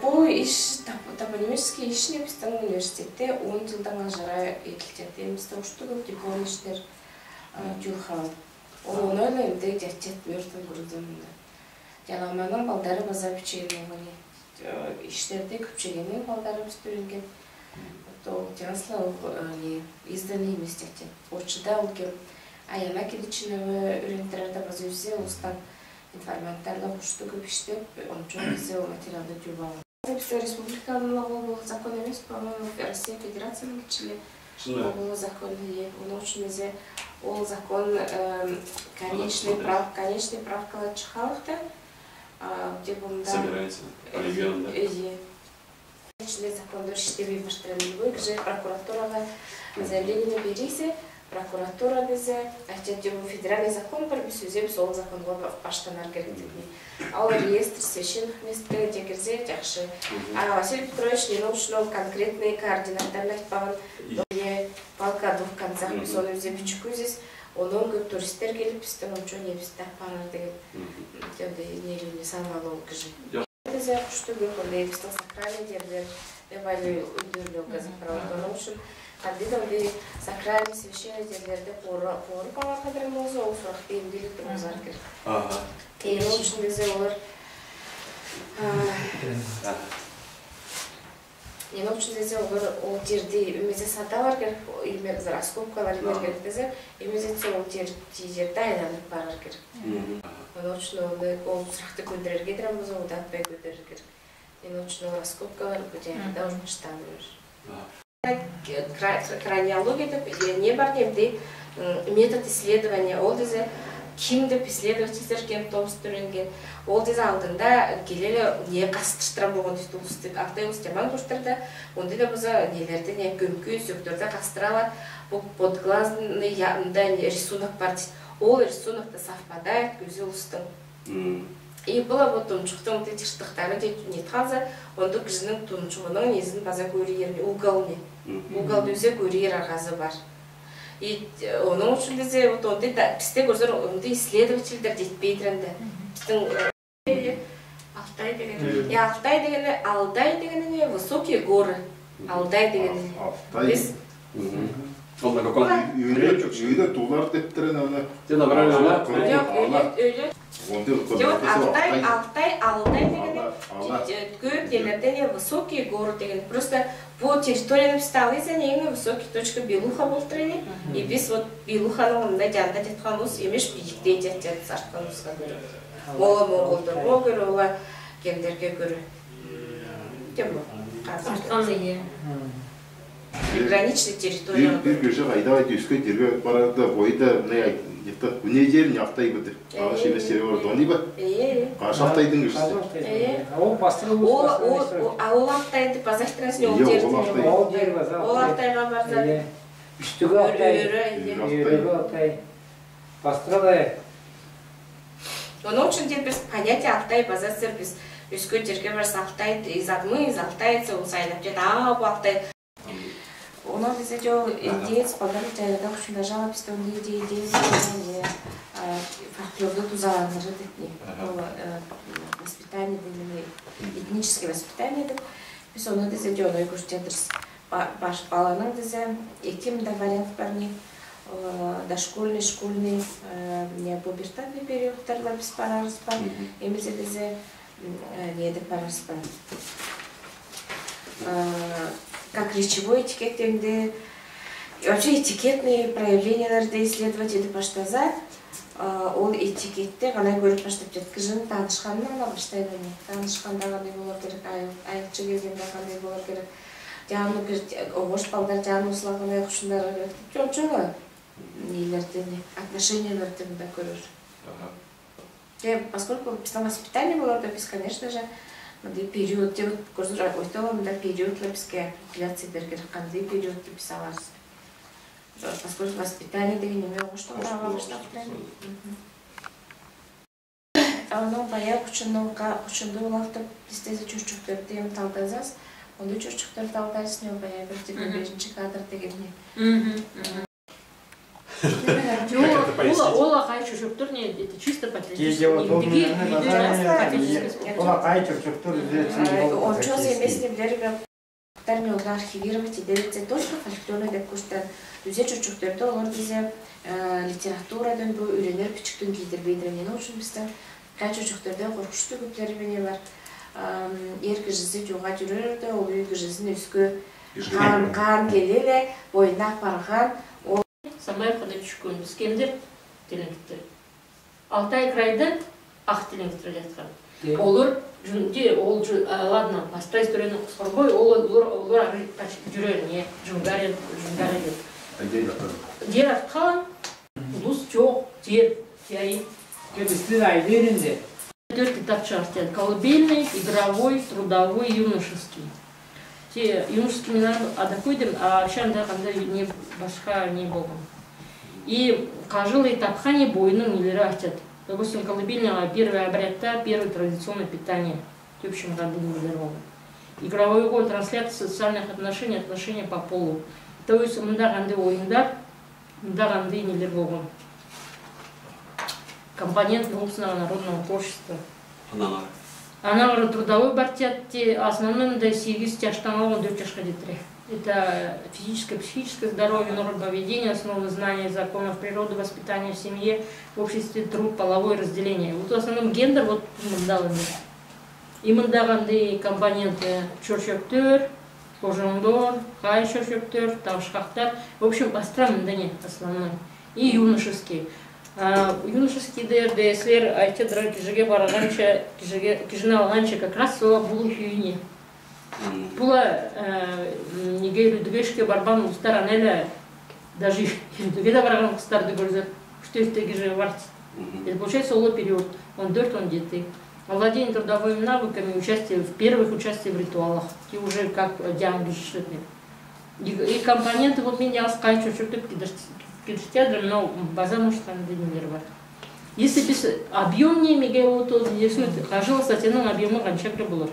Bu iş топонимический işini біздің университетте 10 жылдан ажыра етілді. Бізді ұштығы диплом іштер жүлхал. Оны ойлаймды жәтчет бөртін көрдімді. Жаламаның балдары база бүчеген оңғаны. İşlerde көпшегенің балдары біз төрінген. Жаңсыла изданный емес жәтчет. Отшыда олген аяна келічінімі үрінтірерді база өзе ұстан информаттарла ұшты көп іштеп, ончон бізе материалды жүрбауы. Бізде республиканың ол закон емес, по-моему, Россия Федерацияның кішілі ол закон. Оның үшін бізе ол закон конечный правкалар чықалықты. Собирается по регионам, да? Конечный закон дұршыштебей баштырын бой, кіже прокуратураға заявление берейсе, прокуратура бізе, федеральный закон бар, біз өземіз ол законға баштанар керектігіне. Ал реестр священных местке дегерзе жақшы. Василий Петрович не научно конкретные координаттарын айтпаған. Палка двух концах біз оны өзе бүчік өзес. Оның көп туристер келіп, біздің ончон ебісті апарар деген неліне саналуы кіжі. Бізе құшты көп онда ебістің сакральный дерлер, бәлі өндірлі оғазы праводан үшін. Қандидан бе сакральный священный дерлерді қоры қалар қадырым олзы, ол сұрақты емделі тұрғызар керек. Ол үшін бізе олар Нема үшін дезе олар ол жерде өмезе саталар керек, емер раскопкалар емер керек дезе, емезе ол жерде айланып барар керек. Ол үшін ол сұрақты көндірер кедірім бұзы, ол датпай көндірер керек. Нема үшін ол раскопкалар көдерді ұжмыштаныр. Краниология не бар немде метод исследования, ол дезе ким деп исследователь кем томс түренген. Ол дезе алдында келелі не қастыштырам болған дейті ұлыстық. Ақтай ұлыстеман көштірді, онда да бұза нелерді не көмкін сөктерді қастыралар. Бұл подглазный янында рисунок бар дейді. Ол рисунокта совпадает көзі ұлыстың. И бұл тұмчықтың тетіштықтары дейді не тқазы, онда күзінің тұмчығының незін база көрі еріне угал не. Угал дөзе көрі ер ағазы бар. И оның үшін дезе, бізде көрзір онда исследовательдер детпейдірінді. Біздің Алтай дегені. Алтай дегені, Алдай дегені высокие горы. Алтай дегені. Алтай? Ол на каком? Үйді тулар дептірін оны. Те набрали жена? Алтай дегені көп елерден высокие горы дегені. Просто по территории написал, если они высокие точка Белуха был тренинг, и без вот Белуха на он надянда детханус, имеешь пикте детят сарканус который. Мола могут могут ола кендерге көрі. Тем более. Приграничной территории. Bir köşe ayda üskü terbe barada boyda ne yaptı? Bu ne yer ne yaptı ibadı? Ama şimdi seri var doni ba? Kaç haftaydın işte? O pastırı o haftaydı pazartesi o yer. O haftayla var zaten. Üstüge Alтай. Pastırı da. Onun için de biz понятие Alтай bazası biz üskü terke var Alтай из Алтайца o sayılır. Bu Alтай. Ona bize jo идея споделите да очень даже пистолет идея фольклорды тузаландыры детни. Воспитание именно этническое воспитание деп. Biz onu bize jo onu gösteririz. Baş баланың bize ekим de вариант бар не. Дошкольный, школьный, не пубертатный периодтарда biz барарыз бар. Эмезе bize не деп барарыз бар. Как речевой этикет, вообще этикетные проявления исследовать это баштаза, ол этикетте ғана көріп баштап жеткізін танышқаннан ғана баштайды не. Танышқанда қандай болар керек, айықшы келгенде қандай болар керек. Жаңы оғыш балдар жаңы осылағындай құшындарға керек. Жоқ, нелерді не, отношенияларды да көрір. Поскольку біздің воспитание болар да біз, конечно же, период, те вот курсура ойталам да период лепске апелляция бергер қандай периодты писаларыз. Поскольку воспитание деген неме оғышты ұрава баштақтайын. Оның баяр құчынды олақты біздесі чөшчүктөрді ем талдазас, онды чөшчүктөрді талдайсың ем баяр бірдегі берінші кадр дегенне. Ола кай чөчөктөр не это чисто патриотический. Ола кай чөчөктөр Ончос эмес немлерге тарны олар архивировать и делиться точно фольклорный деп куштан үзе чөчөктөрдө олар бизе литературадан бу үйрөнөр бичиктен кийдирбейдир эмне үчүн бизде кай чөчөктөрдө коркуштуу көптөр эмне бар. Ер кыжысы жога жүрөрдө, ол үй кыжысын өскө кан келеле, бойына барган. Самаев кандай түшкөн бизкемдер тилингтер. Алтай крайда ак тилингтер жаткан. Олар ладно, баста историяны кыскарбой, олар жүрөр не жунгария. Жер аткан, улус жок, жер яй. Көбүстүн айдеринде. 4 этап чартен: колыбельный, игровой, трудовой, юношеский. Те юношеский менен адакойдым, а шанда кандай не башка не болгон. И каждый этапка не бойның нелери айтат. Допустим, колыбельного первый обрядта, первое традиционное питание. В общем, году нелери болгон. Игровой год, трансляция социальных отношений, отношения по полу. То есть мында кандай оюндар, мында кандай нелер болгон. Компонент народного творчества. Она трудовой бартят, основным до 8 жаштан алган 4 жашка жетире. Это физическое, психическое здоровье, нормы поведения, основы знания законов природы, воспитания в семье, в обществе, труд, половое разделение. Вот в основном гендер вот мындалы. И мындагандай компоненты чөчөктөр, кожоңдор, кай чөчөктөр, табышкактар. В общем, астрамындане основной. И юношеский. Юношеский ДСР айтыдыр кижиге барганча, кижини алганча как раз сол бул күйүнө. Була неге үрдүгешке барбан устар анеле даже үрдүге да барган кыздарды көрсөт. Үчтөстө кижи бар. Это получается ол период 14-17. Владение трудовыми навыками, участие в первых участие в ритуалах. И уже как диагноз. И компоненты вот меня скачут, что ты кидыштядыр, но база может там денелер бар. Если без объем не мега вот интересует, каждого статьяның объемы раньше было.